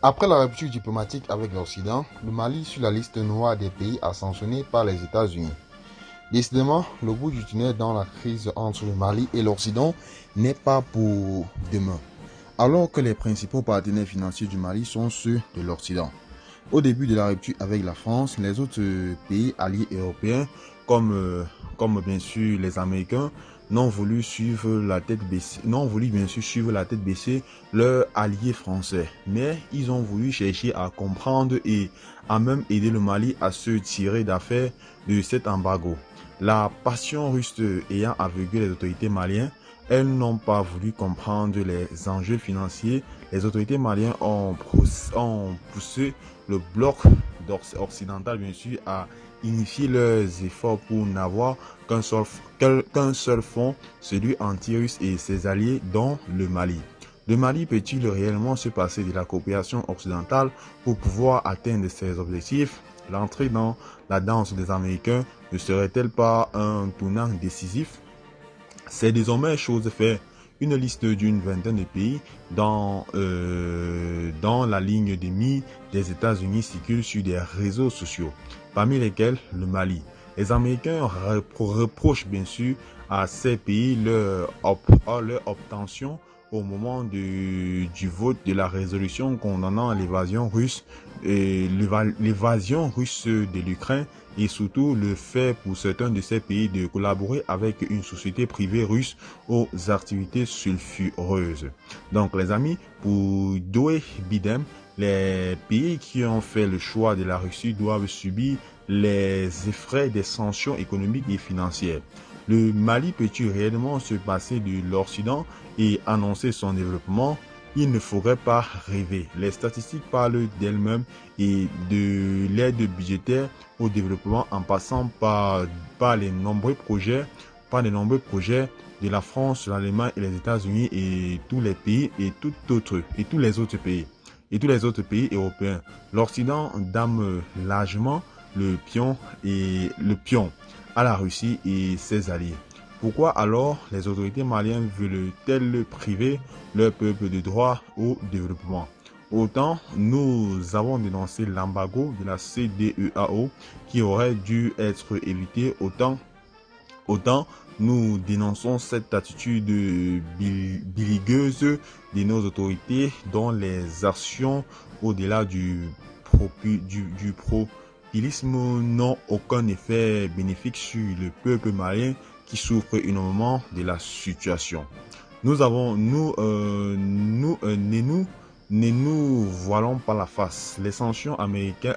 Après la rupture diplomatique avec l'Occident, le Mali est sur la liste noire des pays sanctionnés par les États-Unis. Décidément, le bout du tunnel dans la crise entre le Mali et l'Occident n'est pas pour demain, alors que les principaux partenaires financiers du Mali sont ceux de l'Occident. Au début de la rupture avec la France, les autres pays alliés européens, comme bien sûr les Américains, n'ont voulu suivre la tête baissée, n'ont voulu bien sûr suivre la tête baissée leurs alliés français, mais ils ont voulu chercher à comprendre et à même aider le Mali à se tirer d'affaire de cet embargo. La passion russe ayant aveuglé les autorités maliennes, elles n'ont pas voulu comprendre les enjeux financiers. Les autorités maliennes ont poussé le bloc occidental, bien sûr, à initier leurs efforts pour n'avoir qu'un seul front, celui anti-russe et ses alliés, dont le Mali. Le Mali peut-il réellement se passer de la coopération occidentale pour pouvoir atteindre ses objectifs? L'entrée dans la danse des Américains ne serait-elle pas un tournant décisif? C'est désormais chose faite. Une liste d'une vingtaine de pays dans la ligne de mire des États-Unis circule sur des réseaux sociaux, parmi lesquels le Mali. Les Américains reprochent bien sûr à ces pays leur obtention au moment du vote de la résolution condamnant l'évasion russe de l'Ukraine et surtout le fait pour certains de ces pays de collaborer avec une société privée russe aux activités sulfureuses. Donc les amis, pour Joe Biden, les pays qui ont fait le choix de la Russie doivent subir les effets des sanctions économiques et financières. Le Mali peut-il réellement se passer de l'Occident et annoncer son développement? Il ne faudrait pas rêver. Les statistiques parlent d'elles-mêmes et de l'aide budgétaire au développement en passant par les nombreux projets de la France, l'Allemagne et les États-Unis et tous les pays et tous les autres pays européens. L'Occident dame largement le pion à la Russie et ses alliés. Pourquoi alors les autorités maliennes veulent-elles priver leur peuple de droit au développement? Autant nous avons dénoncé l'embargo de la CEDEAO qui aurait dû être évité, autant nous dénonçons cette attitude belliqueuse de nos autorités dont les actions au-delà du populisme n'ont aucun effet bénéfique sur le peuple malien qui souffre énormément de la situation. Ne nous voilons pas la face. Les sanctions américaines,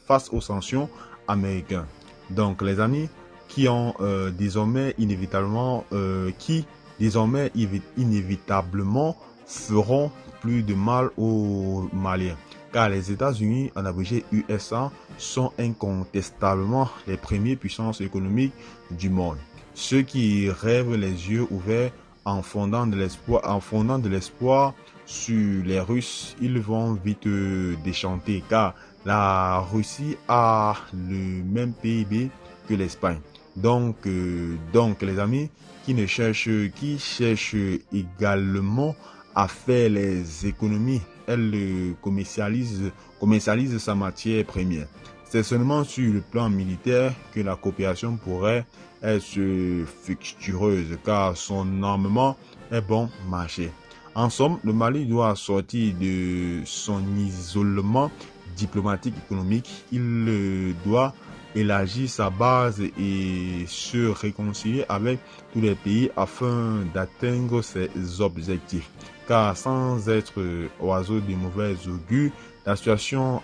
face aux sanctions américaines. Donc les amis qui ont désormais inévitablement feront plus de mal aux Maliens. Car les États-Unis, en abrégé USA, sont incontestablement les premières puissances économiques du monde. Ceux qui rêvent les yeux ouverts en fondant de l'espoir sur les Russes, ils vont vite déchanter car la Russie a le même PIB que l'Espagne. Donc les amis qui cherchent également à faire les économies, elle commercialise sa matière première. C'est seulement sur le plan militaire que la coopération pourrait être fructueuse car son armement est bon marché. En somme, le Mali doit sortir de son isolement diplomatique économique. Il doit élargir sa base et se réconcilier avec tous les pays afin d'atteindre ses objectifs. Car sans être oiseau de mauvais augure, la situation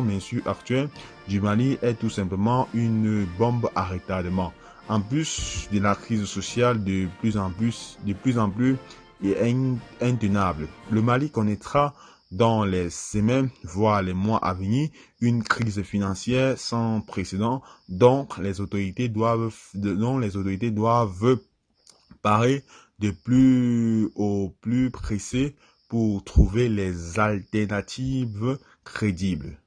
bien sûr actuelle du Mali est tout simplement une bombe à retardement. En plus de la crise sociale de plus en plus et intenable, le Mali connaîtra dans les semaines, voire les mois à venir, une crise financière sans précédent dont les autorités doivent parer de plus au plus pressé pour trouver les alternatives crédibles.